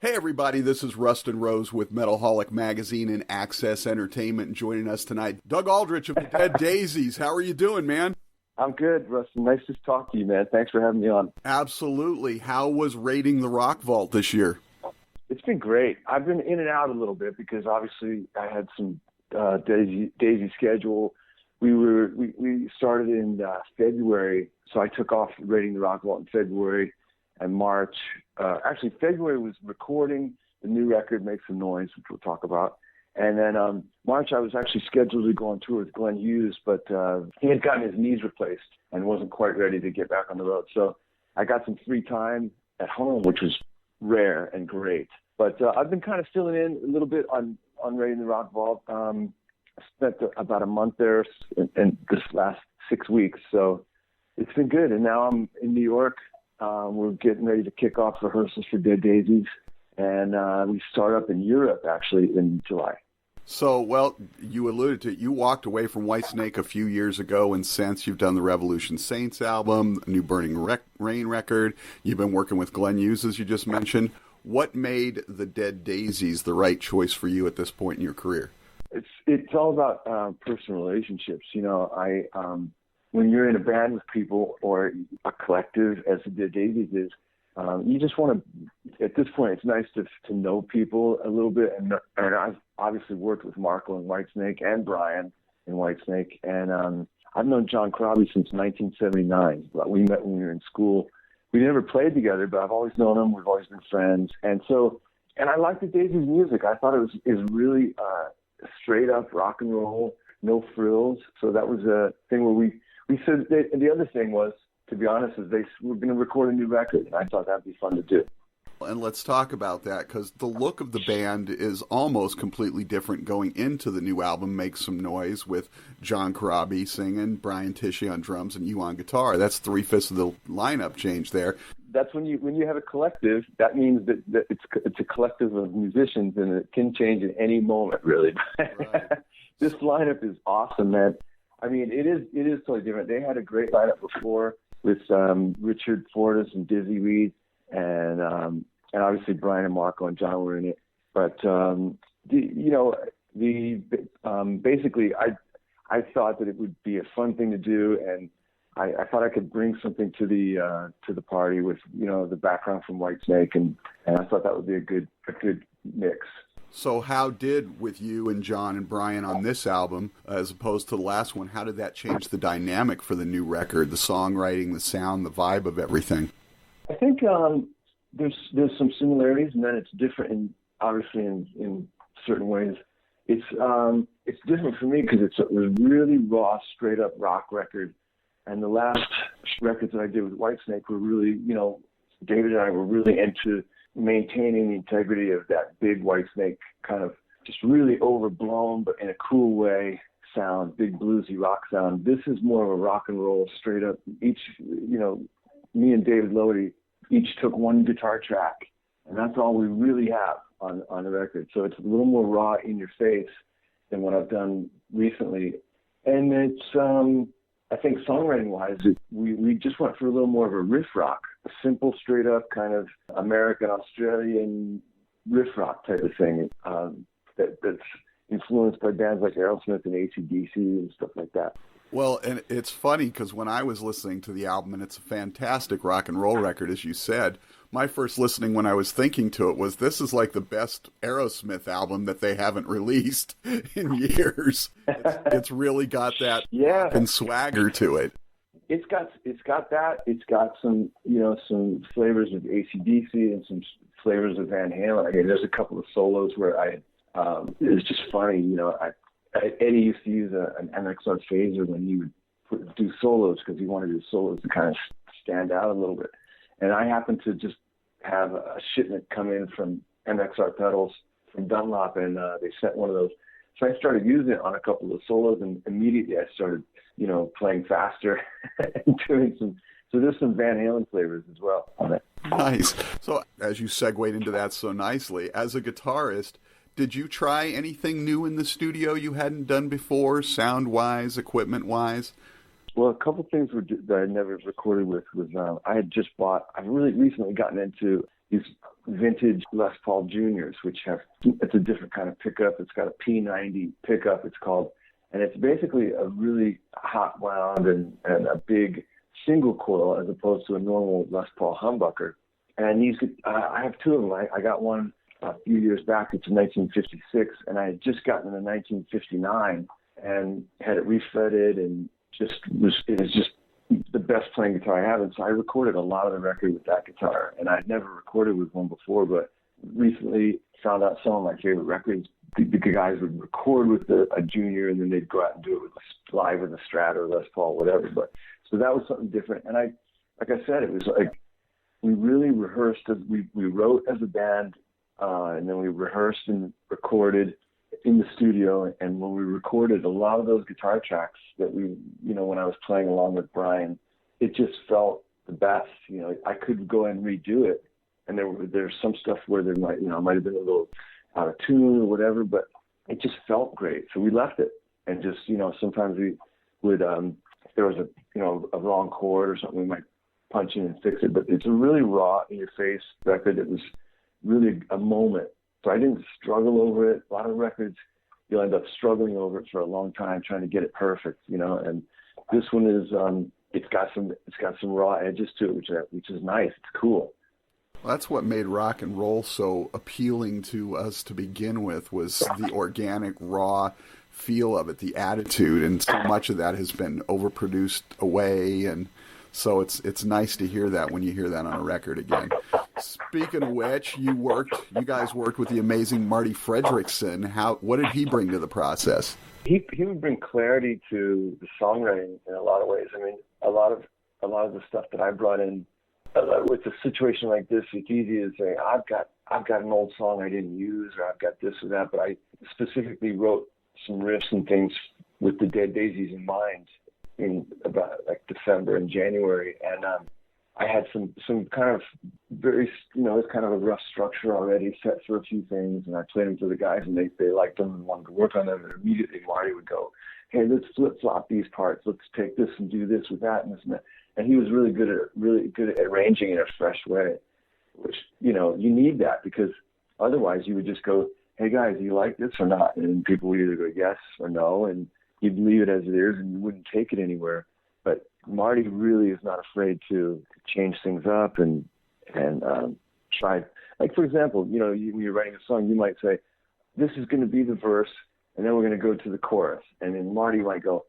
Hey everybody, this is Rustin Rose with Metalholic Magazine and Access Entertainment. Joining us tonight, Doug Aldrich of the Dead Daisies. How are you doing, man? I'm good, Rustin. Nice to talk to you, man. Thanks for having me on. Absolutely. How was raiding the Rock Vault this year? It's been great. I've been in and out a little bit because obviously I had some Daisy schedule. We started in February, so I took off raiding the Rock Vault in February and March. Actually, February was recording the new record, Make Some Noise, which we'll talk about. And then March, I was actually scheduled to go on tour with Glenn Hughes, but he had gotten his knees replaced and wasn't quite ready to get back on the road. So I got some free time at home, which was rare and great. But I've been kind of filling in a little bit on Raiding the Rock Vault. I spent about a month there in this last 6 weeks. So it's been good. And now I'm in New York. We're getting ready to kick off rehearsals for Dead Daisies. And we start up in Europe, actually, in July. So, well, you alluded to it. You walked away from Whitesnake a few years ago, and since you've done the Revolution Saints album, a new Burning Rain record. You've been working with Glenn Hughes, as you just mentioned. What made the Dead Daisies the right choice for you at this point in your career? It's all about personal relationships. You know, when you're in a band with people or a collective, as the Dead Daisies is, you just want to, at this point, it's nice to know people a little bit. And I've obviously worked with Marco in Whitesnake and Brian in Whitesnake. And I've known John Corabi since 1979. We met when we were in school. We never played together, but I've always known him. We've always been friends. And I like the Daisies music. I thought it was really straight up rock and roll, no frills. So that was a thing where we said, and the other thing was, to be honest, is we're going to record a new record, and I thought that'd be fun to do. And let's talk about that, because the look of the band is almost completely different going into the new album, Make Some Noise, with John Corabi singing, Brian Tishy on drums, and you on guitar. That's 3/5 of the lineup change there. That's when you have a collective, that means that it's a collective of musicians, and it can change at any moment, really. Right. This lineup is awesome, man. I mean, it is totally different. They had a great lineup before with Richard Fortas and Dizzy Reed, and obviously Brian and Marco and John were in it. But basically, I thought that it would be a fun thing to do, and I thought I could bring something to the party with the background from Whitesnake, and I thought that would be a good mix. So how did, with you and John and Brian on this album, as opposed to the last one, how did that change the dynamic for the new record, the songwriting, the sound, the vibe of everything? I think there's some similarities, and then it's different, obviously in certain ways. It's different for me because it was really raw, straight up rock record, and the last records that I did with Whitesnake were really, David and I were really into maintaining the integrity of that big Whitesnake kind of just really overblown, but in a cool way sound, big bluesy rock sound. This is more of a rock and roll, straight up. Each, me and David Lodi each took one guitar track, and that's all we really have on the record. So it's a little more raw, in your face than what I've done recently. And it's, I think songwriting-wise, we just went for a little more of a riff rock, a simple, straight-up kind of American-Australian riff rock type of thing that's influenced by bands like Aerosmith and AC/DC and stuff like that. Well, and it's funny because when I was listening to the album, and it's a fantastic rock and roll record, as you said, my first listening when I was thinking to it was, this is like the best Aerosmith album that they haven't released in years. It's really got that and swagger to it. It's got that. It's got some, some flavors of AC/DC and some flavors of Van Halen. I mean, there's a couple of solos where it was just funny. Eddie used to use an MXR phaser when he would do solos because he wanted his solos to kind of stand out a little bit. And I happened to just have a shipment come in from MXR pedals from Dunlop, and they sent one of those. So I started using it on a couple of solos, and immediately I started, playing faster and doing some. So there's some Van Halen flavors as well on it. Nice. So as you segued into that so nicely, as a guitarist, did you try anything new in the studio you hadn't done before, sound-wise, equipment-wise? Well, a couple things that I never recorded with was I've really recently gotten into these vintage Les Paul Juniors, which it's a different kind of pickup. It's got a P90 pickup, it's called, and it's basically a really hot wound and a big single coil as opposed to a normal Les Paul humbucker. And I have two of them. I got one a few years back. It's a 1956, and I had just gotten a 1959 and had it refretted, and it was just the best playing guitar I have. And so I recorded a lot of the record with that guitar, and I'd never recorded with one before, but recently found out some of my favorite records. The guys would record with a Junior, and then they'd go out and do it live with a Strat or Les Paul, whatever. But so that was something different. And like I said, it was like we really rehearsed. We wrote as a band, and then we rehearsed and recorded in the studio. And when we recorded a lot of those guitar tracks that when I was playing along with Brian, it just felt the best. I could go and redo it, and there's some stuff where there might have been a little out of tune or whatever, but it just felt great. So we left it, and just sometimes we would if there was a wrong chord or something, we might punch in and fix it. But it's a really raw, in your face record. It was really a moment. So I didn't struggle over it. A lot of records, you'll end up struggling over it for a long time trying to get it perfect, and this one is it's got some raw edges to it, which is nice. It's cool. Well, that's what made rock and roll so appealing to us to begin with, was the organic, raw feel of it, the attitude, and so much of that has been overproduced away, and so it's nice to hear that when you hear that on a record again. Speaking of which, you guys worked with the amazing Marty Fredrickson. What did he bring to the process? He would bring clarity to the songwriting in a lot of ways. I mean, a lot of the stuff that I brought in with a situation like this, it's easy to say, I've got an old song I didn't use, or I've got this or that, but I specifically wrote some riffs and things with the Dead Daisies in mind in about like December and January, and I had some kind of very, it's kind of a rough structure already set for a few things, and I played them to the guys, and they liked them and wanted to work on them, and immediately Marty would go, hey, let's flip-flop these parts, let's take this and do this with that and this and that. And he was really good at arranging in a fresh way, which, you need that, because otherwise you would just go, hey guys, do you like this or not? And people would either go yes or no, and you'd leave it as it is, and you wouldn't take it anywhere. But Marty really is not afraid to change things up and try. Like, for example, when you're writing a song, you might say, this is going to be the verse, and then we're going to go to the chorus. And then Marty might go,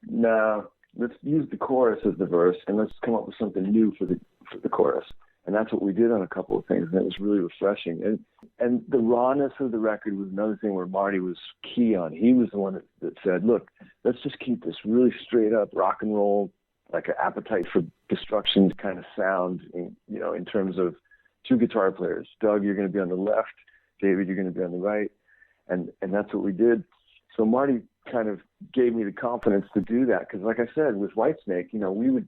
no, let's use the chorus as the verse, and let's come up with something new for the chorus. And that's what we did on a couple of things, and it was really refreshing. And the rawness of the record was another thing where Marty was key on. He was the one that said, look, let's just keep this really straight up rock and roll, like an Appetite for Destruction kind of sound, in terms of two guitar players. Doug, you're going to be on the left. David, you're going to be on the right. And that's what we did. So Marty kind of gave me the confidence to do that, because like I said, with Whitesnake, we would,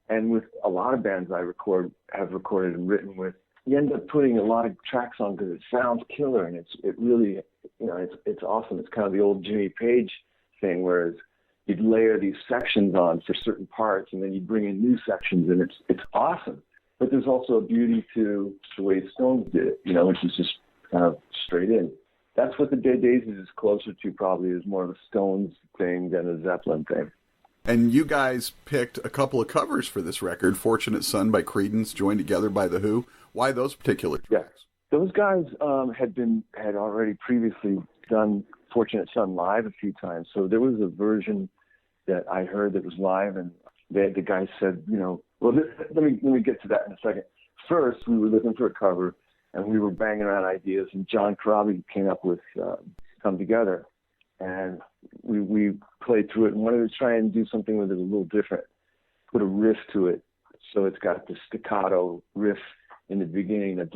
and with a lot of bands I have recorded and written with, you end up putting a lot of tracks on because it sounds killer, and it really, it's awesome. It's kind of the old Jimmy Page thing, whereas you'd layer these sections on for certain parts, and then you'd bring in new sections, and it's awesome. But there's also a beauty to the way the Stones did it, which is just kind of straight in. That's what the Dead Daisies is closer to, probably, is more of a Stones thing than a Zeppelin thing. And you guys picked a couple of covers for this record, Fortunate Son by Creedence, Joined Together by The Who. Why those particular tracks? Yeah. Those guys had already previously done Fortunate Son live a few times. So there was a version that I heard that was live, and the guy said, let me get to that in a second. First, we were looking for a cover, and we were banging around ideas, and John Corabi came up with Come Together. And we played through it and wanted to try and do something with it a little different, put a riff to it. So it's got the staccato riff in the beginning, the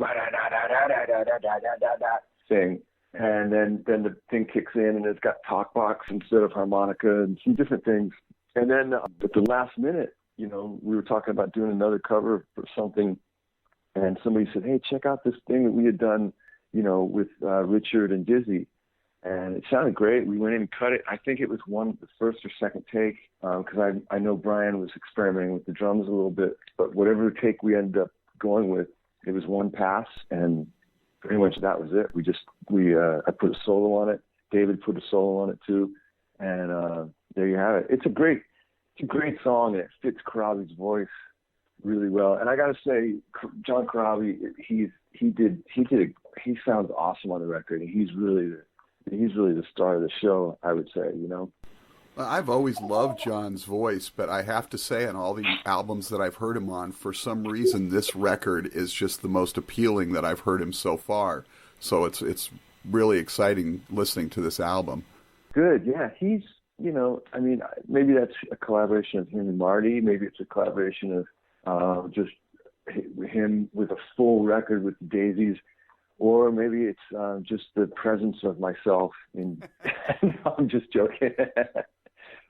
thing. And then the thing kicks in, and it's got talk box instead of harmonica and some different things. And then at the last minute, we were talking about doing another cover for something, and somebody said, hey, check out this thing that we had done, with Richard and Dizzy. And it sounded great. We went in and cut it. I think it was the first or second take, because I know Brian was experimenting with the drums a little bit. But whatever take we ended up going with, it was one pass, and pretty much that was it. I put a solo on it. David put a solo on it too, and there you have it. It's a great song, and it fits Corabi's voice really well. And I got to say, John Corabi, he sounds awesome on the record, and he's really the star of the show, I would say, you know. I've always loved John's voice, but I have to say, on all the albums that I've heard him on, for some reason, this record is just the most appealing that I've heard him so far. So it's really exciting listening to this album. Good, yeah. He's, you know, I mean, maybe that's a collaboration of him and Marty. Maybe it's a collaboration of just him with a full record with the Daisies. Or maybe it's just the presence of myself. I'm just joking.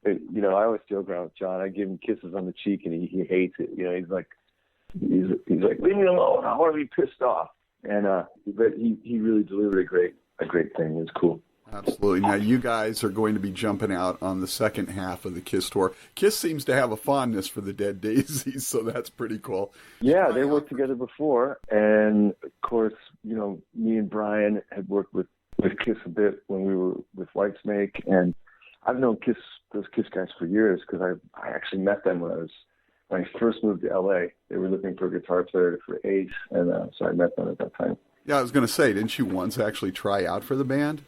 You know, I always joke around with John. I give him kisses on the cheek, and he hates it. You know, he's like, leave me alone. I want to be pissed off. And but he really delivered a great thing. It was cool. Absolutely. Now, you guys are going to be jumping out on the second half of the Kiss tour. Kiss seems to have a fondness for the Dead Daisies, so that's pretty cool. Yeah, they worked together before, and of course, you know, me and Brian had worked with Kiss a bit when we were with Whitesnake, and I've known those Kiss guys for years, because I actually met them when I first moved to LA. They were looking for a guitar player for Ace, and so I met them at that time. Yeah, I was going to say, didn't you once actually try out for the band?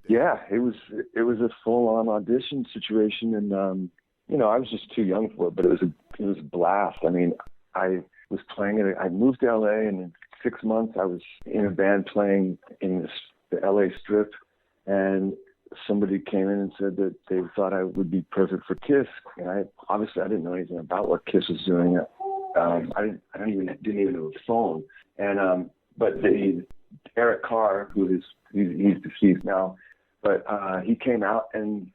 Yeah, it was a full-on audition situation, and you know, I was just too young for it, but it was a blast. I mean, I was playing it. I moved to LA, and in 6 months I was in a band playing in the LA Strip, and somebody came in and said that they thought I would be perfect for Kiss. And I didn't know anything about what Kiss was doing. I didn't even know the phone. And but Eric Carr, he's deceased now, but he came out and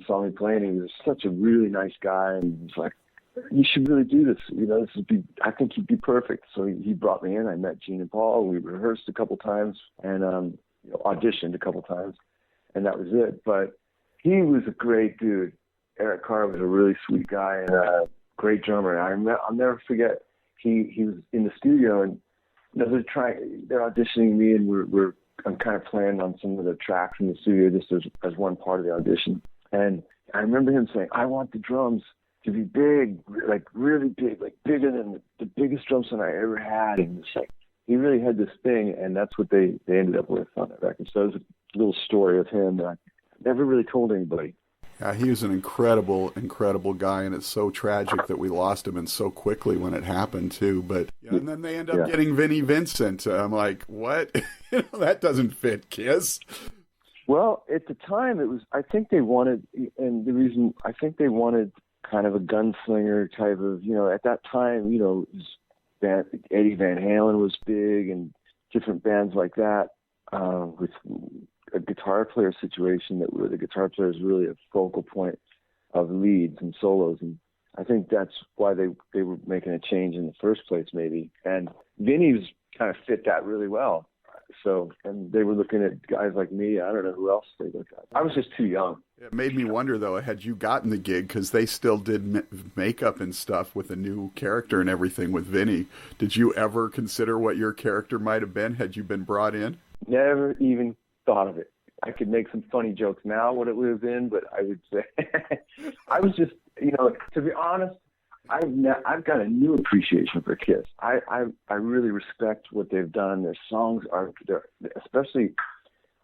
saw me playing. He was such a really nice guy, and he was like, "You should really do this. You know, I think you'd be perfect." So he brought me in. I met Gene and Paul. We rehearsed a couple times and auditioned a couple times, and that was it. But he was a great dude. Eric Carr was a really sweet guy and a great drummer. I'll never forget. He was in the studio, and you know, they're auditioning me, and I'm kind of playing on some of the tracks in the studio just as one part of the audition. And I remember him saying, "I want the drums to be big, like really big, like bigger than the biggest drum set I ever had." And it's like, he really had this thing, and that's what they ended up with on that record. So it was a little story of him that I never really told anybody. Yeah, he was an incredible, incredible guy, and it's so tragic that we lost him and so quickly when it happened too. But and then they end up getting Vinnie Vincent. I'm like, what? That doesn't fit Kiss. Well, at the time, it was. I think they wanted, and the reason I think they wanted kind of a gunslinger type of. You know, at that time, you know, Eddie Van Halen was big, and different bands like that with a guitar player situation where the guitar player is really a focal point of leads and solos, and I think that's why they were making a change in the first place, maybe. And Vinny's kind of fit that really well. So, and they were looking at guys like me. I don't know who else they looked at. I was just too young. It made me wonder, though, had you gotten the gig, because they still did makeup and stuff with a new character and everything with Vinny. Did you ever consider what your character might have been had you been brought in? Never even thought of it. I could make some funny jokes now what it would have been, but I would say I was just, you know, to be honest, I've got a new appreciation for Kiss. I really respect what they've done. Their songs especially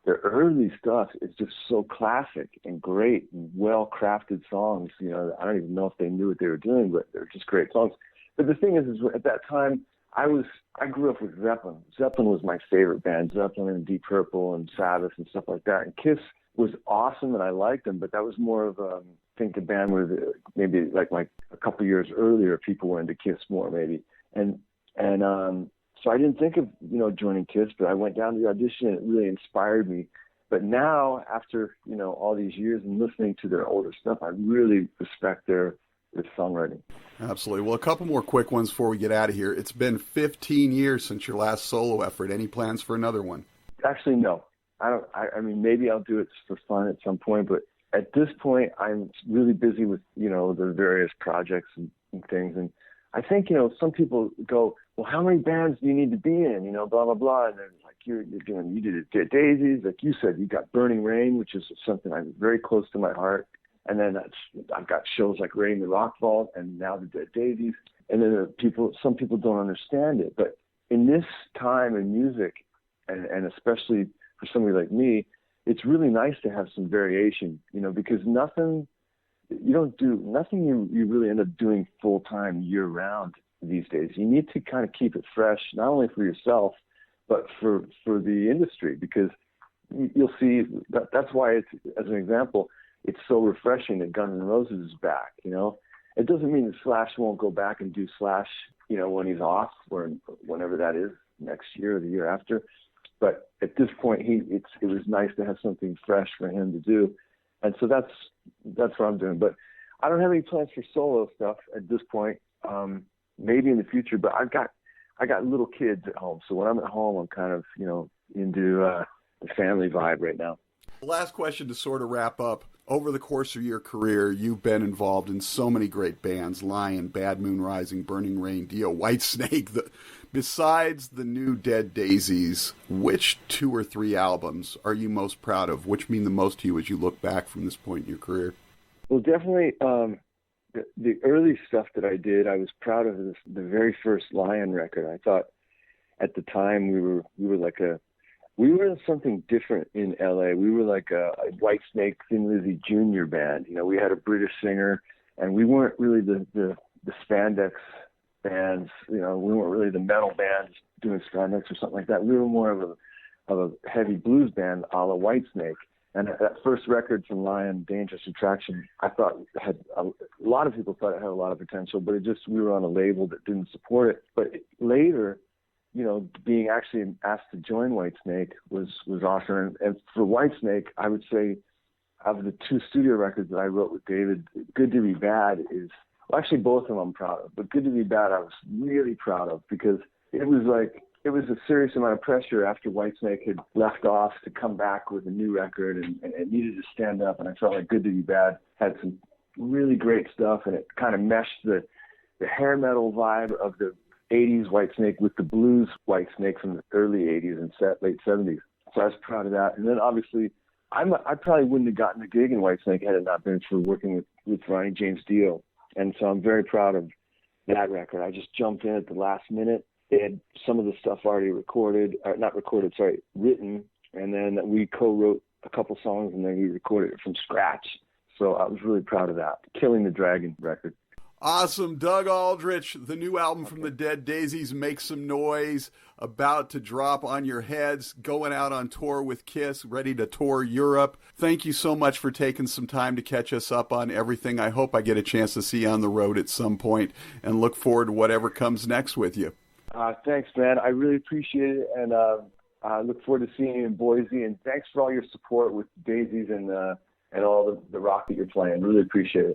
their early stuff is just so classic and great and well-crafted songs. You know, I don't even know if they knew what they were doing, but they're just great songs. But the thing is at that time, I grew up with Zeppelin. Zeppelin was my favorite band. Zeppelin and Deep Purple and Sabbath and stuff like that. And Kiss was awesome, and I liked them, but that was more of I think a band where maybe like a couple of years earlier, people were into Kiss more maybe. And so I didn't think of, you know, joining Kiss, but I went down to the audition, and it really inspired me. But now, after, you know, all these years and listening to their older stuff, I really respect their songwriting. Absolutely. Well, a couple more quick ones before we get out of here. It's been 15 years since your last solo effort. Any plans for another one? Actually, no. I mean, maybe I'll do it for fun at some point, but at this point, I'm really busy with, the various projects and things. And I think, some people go, well, how many bands do you need to be in? Blah, blah, blah. And they're like, you did Dead Daisies. Like you said, you got Burning Rain, which is something I'm very close to my heart. And then I've got shows like Raiding the Rock Vault and now the Dead Daisies. And then some people don't understand it. But in this time in music, and especially for somebody like me, it's really nice to have some variation, because nothing you really end up doing full time year round these days. You need to kind of keep it fresh, not only for yourself, but for the industry, because you'll see that's why it's, as an example, it's so refreshing that Guns N' Roses is back. It doesn't mean that Slash won't go back and do Slash, when he's off or whenever that is, next year or the year after. But at this point, it was nice to have something fresh for him to do, and so that's what I'm doing. But I don't have any plans for solo stuff at this point. Maybe in the future, but I got little kids at home, so when I'm at home, I'm kind of into the family vibe right now. Last question to sort of wrap up. Over the course of your career, you've been involved in so many great bands: Lion, Bad Moon Rising, Burning Rain, Dio, Whitesnake. Besides the new Dead Daisies, which 2 or 3 albums are you most proud of? Which mean the most to you as you look back from this point in your career? Well, definitely the early stuff that I did, I was proud of the very first Lion record. I thought at the time we were something different in LA. We were like a Whitesnake, Thin Lizzy Jr. band. We had a British singer, and we weren't really the spandex bands. We weren't really the metal bands doing spandex or something like that. We were more of a heavy blues band a la Whitesnake. And that first record from Lion, Dangerous Attraction, I thought had a lot of people thought it had a lot of potential, but we were on a label that didn't support it. But later, being actually asked to join Whitesnake was awesome. And for Whitesnake, I would say of the 2 studio records that I wrote with David, Good to Be Bad is, well, actually both of them I'm proud of, but Good to Be Bad I was really proud of, because it was a serious amount of pressure after Whitesnake had left off to come back with a new record and needed to stand up. And I felt like Good to Be Bad had some really great stuff, and it kind of meshed the hair metal vibe of the 80s Whitesnake with the blues Whitesnake from the early 80s and late 70s. So I was proud of that. And then obviously, I probably wouldn't have gotten the gig in Whitesnake had it not been for working with Ronnie James Dio. And so I'm very proud of that record. I just jumped in at the last minute. They had some of the stuff already written. And then we co-wrote a couple songs, and then we recorded it from scratch. So I was really proud of that. Killing the Dragon record. Awesome. Doug Aldrich, the new album from the Dead Daisies, Make Some Noise, about to drop on your heads, going out on tour with Kiss, ready to tour Europe. Thank you so much for taking some time to catch us up on everything. I hope I get a chance to see you on the road at some point, and look forward to whatever comes next with you. Thanks, man. I really appreciate it, and I look forward to seeing you in Boise, and thanks for all your support with Daisies and all the rock that you're playing. Really appreciate it.